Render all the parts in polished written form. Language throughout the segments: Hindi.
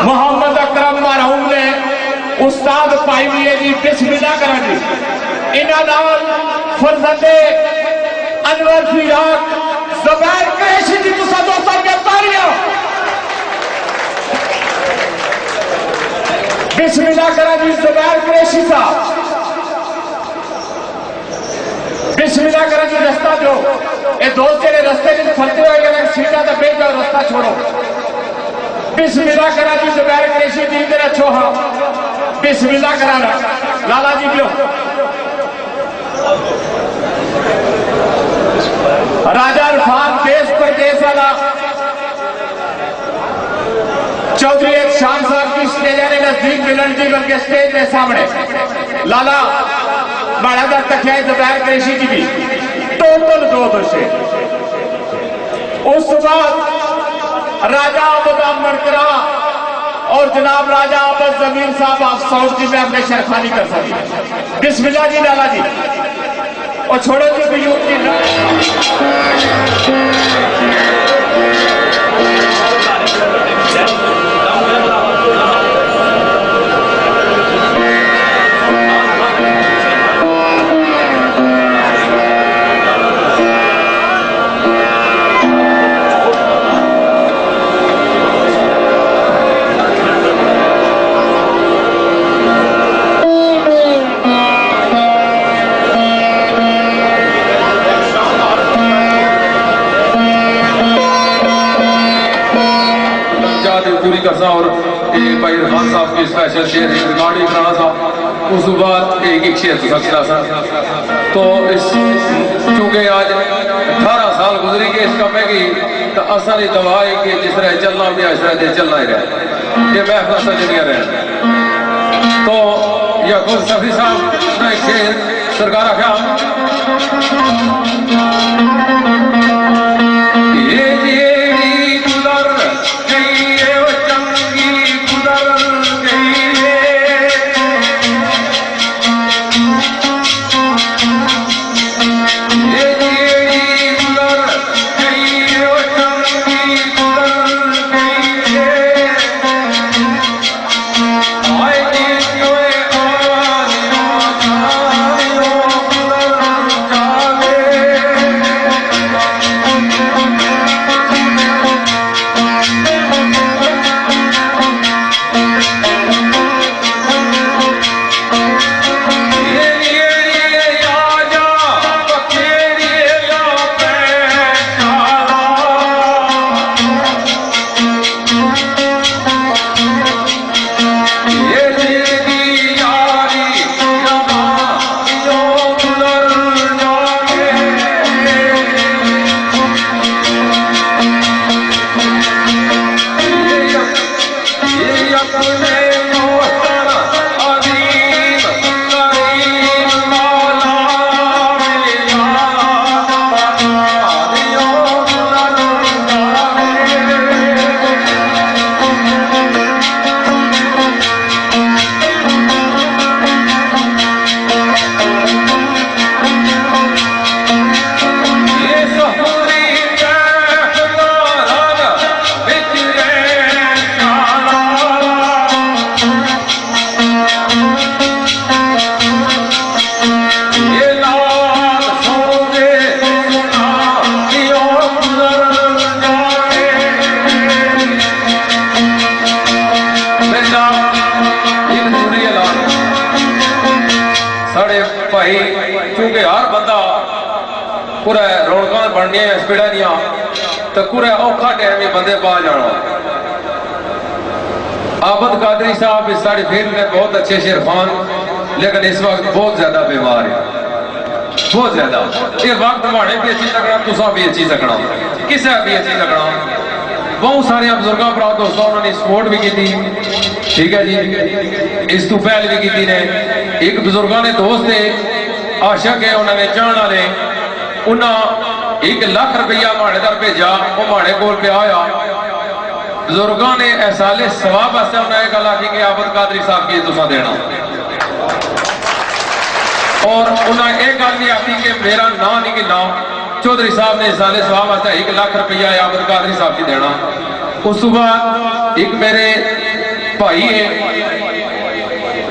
मोहम्मद अकरम मरहूम ने उस्ताद पाई हुई है जी बिस्मिल्लाह करा जी इन्हां नाल फरजंदे अनवर फिराक ज़ुबैर कुरैशी जी तुसां दोस्तां गिरफ्तारियां बिस्मिल्लाह करा जी ज़ुबैर कुरैशी साहब बिस्मिल्लाह करा जी रास्ता दो ये दोस्त जेडे रस्ते में फरते हुए सीटा तो बेच जाओ रास्ता छोड़ो बिस्मिल्लाह करा जी ज़ुबैर कुरैशी जी इधर अच्छो हाँ बिस्मिल्लाह कराना लाला जी क्यों राजा इरफान देश प्रदेश वाला चौधरी एक शान साहब की स्टेज ने नजदीक मिलन जी बल्कि स्टेज के सामने लाला बड़ा दर तक है ज़ुबैर कुरैशी जी भी टोटल 2 दोषे उस बाद राजा आबद मरकरा और जनाब राजा आबद जमीन साहब आप साउथ जी में अपने शेरखानी कर सकते बिस्मिल्लाह जी लाला जी और छोड़ो जी बियूर जी पूरी करसा और भाई इरफान साहब की स्पेशल शेयर रिकॉर्ड भी कराना था उस बाद एक शेयर तो सकता था तो इस चूंकि आज 18 साल गुजरी के इस कमे की तो असली दवा है कि जिस तरह चलना भी इस तरह चलना ही रहे ये महफल सजनिया रहे तो यह खुद सफी साहब का एक शेर सरकार आख्या क्योंकि हर बंदा पूरा रौनक बननिया स्पीडा दिया तो पूरा औखा टाइम बंदे पा जाना आबद कादरी साहब इस सारी फील्ड में बहुत अच्छे शेरखान लेकिन इस वक्त बहुत ज्यादा बीमार है बहुत ज्यादा ये वक्त माड़े भी अच्छी लगना तुसा भी अच्छी लगना किसा भी अच्छी लगना बहुत सारे बुजुर्गों भरा दोस्तों उन्होंने सपोर्ट भी की ठीक है जी इस तू पहले भी की ने एक बुजुर्गों ने दोस्त है आशक है उन्होंने जान वाले उन्हें 1 लाख रुपया माड़े दर भेजा वो माड़े कोल पे आया बुजुर्गों ने एहसाले सवाब वास्ते उन्हें गल आखी कि आबद कादरी साहब की तुसा देना और उन्हें यह गल नहीं आती कि मेरा ना नहीं कि ना चौधरी साहब ने एहसाले सवाब वास्ते 1 लाख रुपया आबद कादरी साहब की देना उस बाद एक मेरे भाई है,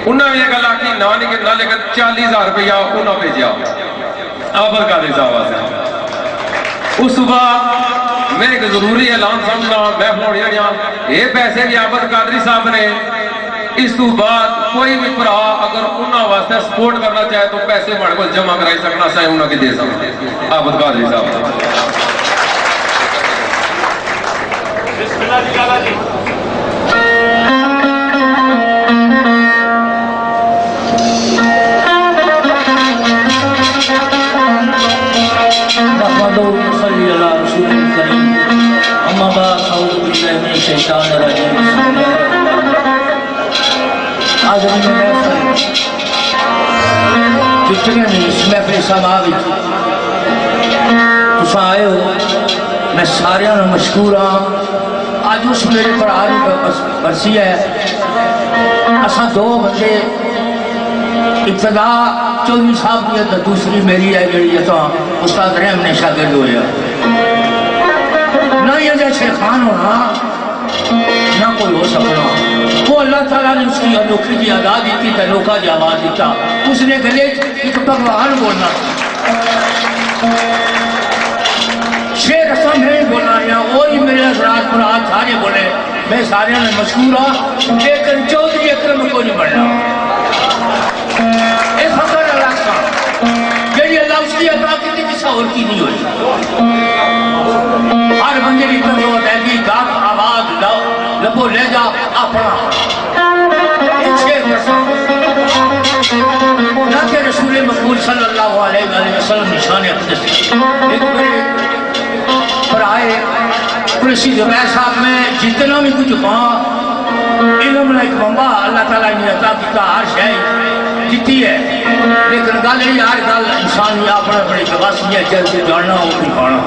उन्हें भी गल आखी ना निकलना, लेकिन 40,000 रुपया उन्हें भेजा आबद कादरी साहब। उस बाद मैं एक जरूरी ऐलान समझना, मैं फोड़ी ये पैसे भी आबद कादरी साहब ने, इस तो बाद कोई भी भरा अगर उन्होंने वास्ते सपोर्ट करना चाहे तो पैसे हमारे को जमा कराई सकना चाहे उन्होंने दे सकते आबद कादरी साहब। जितने भी इसमें अपने समाज आए हो, मैं सारे मशहूर हाँ। अज उस मेरे भरा की बरसी है। असा दो बंदे, इब्तदा चौधरी साहब की तो दूसरी मेरी है जी तो उस्ताद रहम ने शागिर्द होया। ना ये जैसे खान होना ना कोई हो सकना। वो अल्लाह ताला ने उसकी अनोखी की अदा दी थी, अनोखा की आवाज दिता। उसने गले एक भगवान बोलना, शेर असम नहीं बोलना, या वही मेरे रात रात सारे बोले। मैं सारे में मशहूर हाँ, लेकिन चौधरी अकरम को नहीं बनना। ये फकर अल्लाह का, जी अल्लाह उसकी अदा की थी, किसी और की नहीं हुई। हर बंदे की तरफ है गात आवाज लबो ले जा अपना ना के रसूल मकबूल सल्लल्लाहु अलैहि वसल्लम निशान अक़दस। एक मेरे पराए कुरैशी ज़ुबैर साहब में जितना भी कुछ कहा इल्म ना एक बंबा अल्लाह ताला ने अता किया, हर शय जीती है। लेकिन गल यार गल इंसान या अपने बड़ी बस ये चल के जानना हो भी खाना।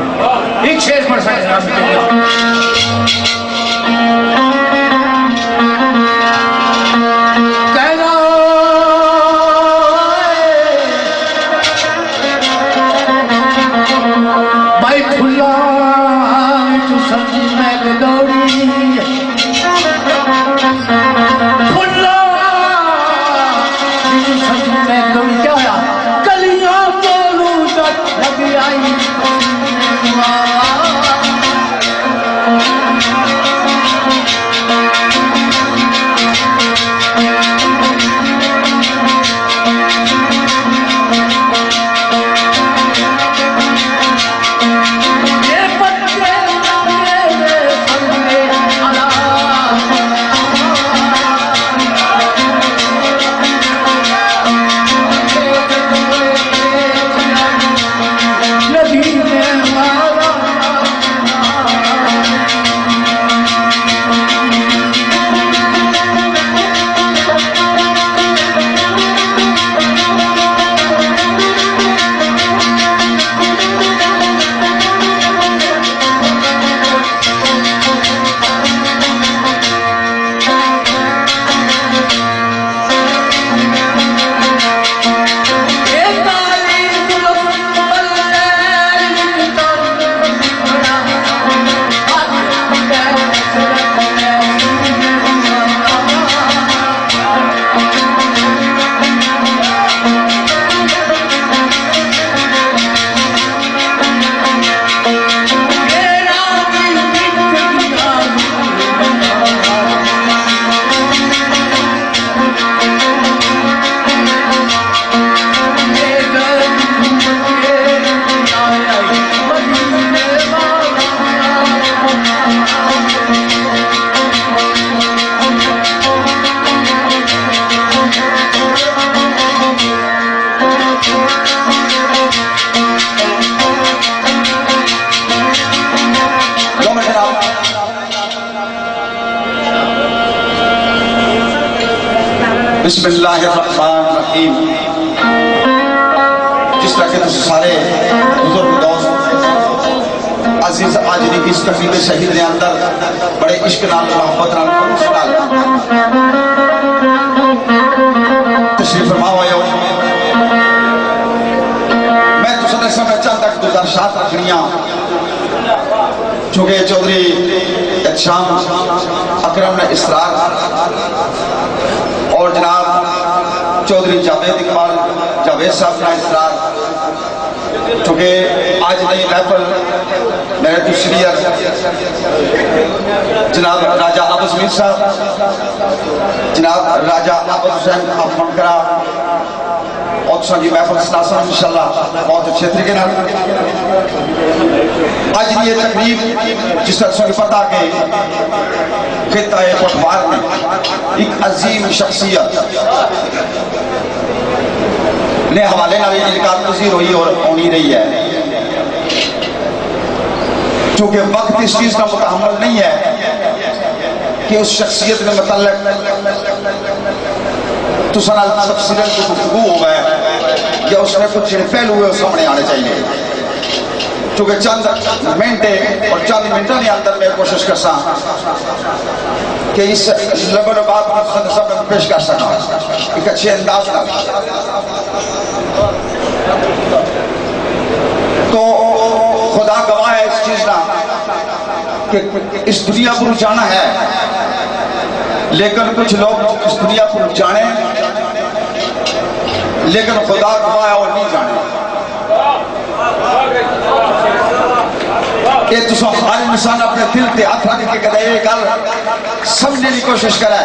एक शेर पढ़ सकते भाई खुला तू सब्जी में दौड़ी खुला सब्जी में दौड़ी क्या होया कलियां बोलू तक लग आई। बिस्मिल्लाहिर्रहमानिर्रहीम। जिस तरह के सारे बुजुर्ग दोस्त अजीज आज इस तकरीब शहीद ने अंदर बड़े इश्क नाल मोहब्बत नाल तशरीफ फरमाओ। मैं तुझे समय चंद तक गुजारिशात रखनिया चूंकि चौधरी शाम अकरम ने इसरार और जनाब चौधरी जावेद इकबाल जावेद साहब का इसरार, चूँकि आज नई महफल मेरे दूसरी जनाब राजा आबस मीर साहब, जनाब राजा आबस हुसैन अफमनकरा और संगी महफल सलासन इंशाल्लाह बहुत अच्छे तरीके ना आज ये तकरीब जिस तरह से पता के खिता पटवार में एक अजीम शख्सियत ने हवाले नाल इनकार पजीर हुई और होनी रही है, चूंकि वक्त इस चीज का मुतहम्मल नहीं है कि उस शख्सियत ने मतलब तुसाना तफसीलन की गुफ्तगू हो गए या उसमें कुछ पहलू हुए सामने आने चाहिए, चूंकि चंद मिनटे और चंद मिनटों के अंदर मैं कोशिश कर कि इस लगन बात में पेश कर सका एक अच्छे अंदाज का। तो खुदा गवाह है इस चीज का कि इस दुनिया को जाना है, लेकिन कुछ लोग इस दुनिया को जाने लेकिन खुदा गवाह है और नहीं जाने। हर इंसान अपने दिल से हाथ रख के कदे ये गल समझने की कोशिश करे।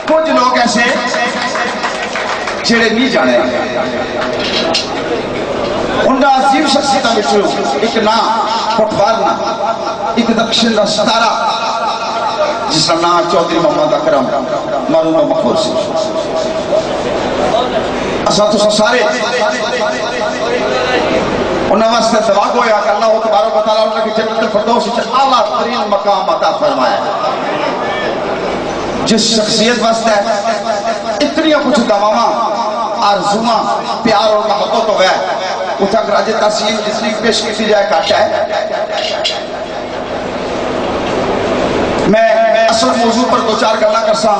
कुछ लोग ऐसे जेड़े नहीं जाने उन्हें अजीम शख्सियतों में एक ना पटवार ना एक दक्षिण का सितारा जिसका नाम चौधरी मोहम्मद अकरम मरूम मखबूल सिंह। असा तो सारे उन्हें वास्ते दुआ होया कि अल्लाह तबारक व तआला उनकी जन्नत फिरदौस में आला तरीन मकाम अता फरमाया। जिस शख्सियत वास्ते इतनी कुछ दवामा आरज़ुआ प्यार और मोहब्बत हो गया उठक राजे तहसील जितनी पेश की जाए घट है। मैं असल मौजू पर दो चार गल्ला कर सा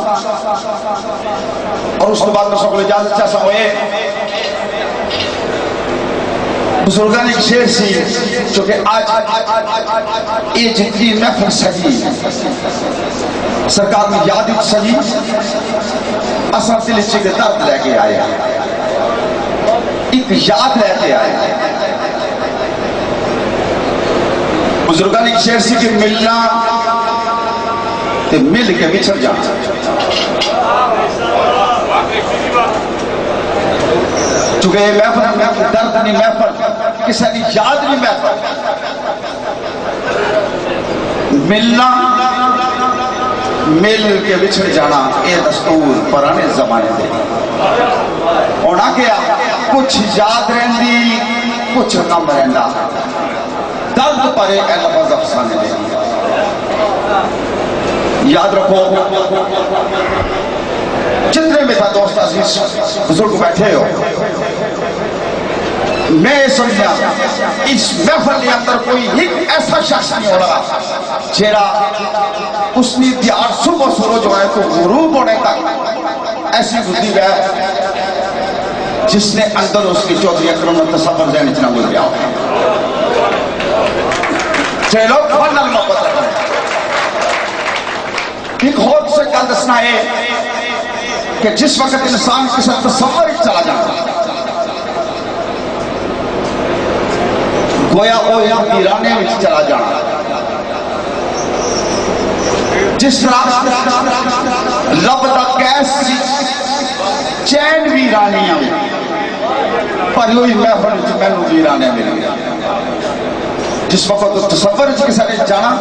और उसके बाद मैं सबको इजाजत चाहता हूँ। बुजुर्गों ने एक शेर सी जो कि आज ये जितनी महफिल सजी सरकार में याद सजी असा दिल के दर्द लेके आए एक याद लेके आए। बुजुर्गों ने एक शेर सी कि मिलना ते मिल के बिछड़ जाना। चूंकि महफल दर्द नहीं महफल किसी की याद नहीं महफल मिलना मिल के बिछड़ जाना ये दस्तूर पुराने जमाने से होना क्या कुछ याद रही कुछ कम रहा दर्द परे लफ्ज़ अफसाने दे। याद रखो जितने मेरा दोस्त अजीज बुजुर्ग बैठे हो मैं समझा इस महफल के अंदर कोई एक ऐसा शख्स नहीं होगा जेरा उसने त्यार सुबह सुरो जो है तो गुरूब होने तक ऐसी बुद्धि है जिसने अंदर उसकी चौधरी अकरम तसव्वुर ज़हन च ना गुजरिया हो। चलो एक और से गल दसना है कि जिस वक्त इंसान किसी तसव्वुर चला जाता गोया वीराने में चला जाना जिस तरह रब दा कैस चैन वीरानियां पर महफल मैनू वीराने मिल गया। जिस वक्त तसव्वुर किसी ने जाना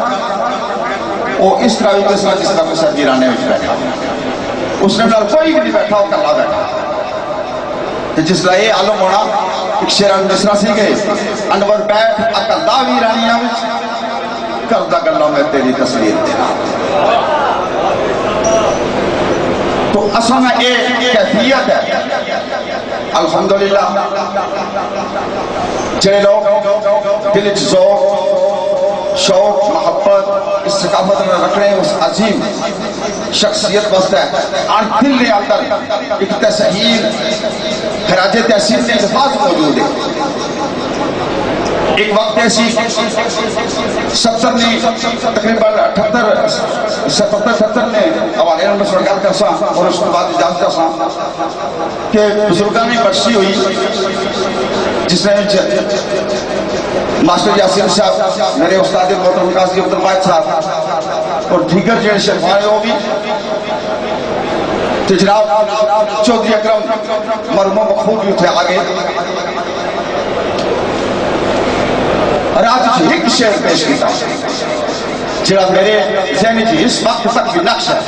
वो इस तरह भी जिस तरह किसी वीराने में बैठा उसने कोई भी नहीं बैठा वो कला बैठा। जिसला ये आलम होना एक शेर मिसरा सी गए अनवर बैठ अकल्ला वीरानिया करदा गल्ला मैं तेरी तस्वीर तेरा। तो असल में ये कैफियत है अल्हम्दुलिल्लाह जे लोग दिल ज़ौक़ शौक मोहब्बत इस सकाफत में रखने उस अजीम शख्सियत वास्ते और दिल के अंदर एक तस्हीर खराजे तहसील ने इल्फाज मौजूद है। एक वक्त ऐसी 70 ने तकरीबन 78 ने हवाले नंबर सरकार का सा और उसके बाद इजाजत का सा कि बुजुर्गां ने बख्शी हुई जिसने मास्टर यासीन साहब मेरे उस्ताद मोहतरम काजी अब्दुल वाहिद साहब और दीगर जो शेखवान हो भी तो जनाब चौधरी अकरम मरहूम मखबूल भी थे आगे और आज एक शेर पेश किया जरा मेरे ज़हन च इस वक्त तक भी नक्श है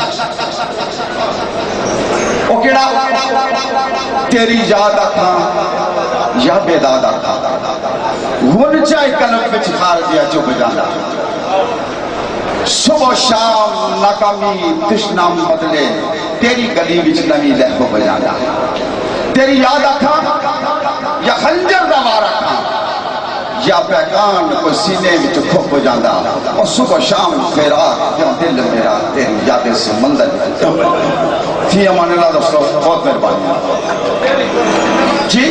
वो केड़ा तेरी याद आखा या बेदाद आखा हुन चाहे कलम विच खार दिया चुप जाना सुबह शाम नाकामी तिश्नाम बदले तेरी गली विच नवी लहबो बजाना तेरी याद आखा या खंजर दा वार आखा या पैगान को सीने में खुप जाता और सुबह शाम फेरा क्यों दिल मेरा तेरी यादें से मंदिर थी अमान अल्लाह दोस्तों बहुत मेहरबानी जी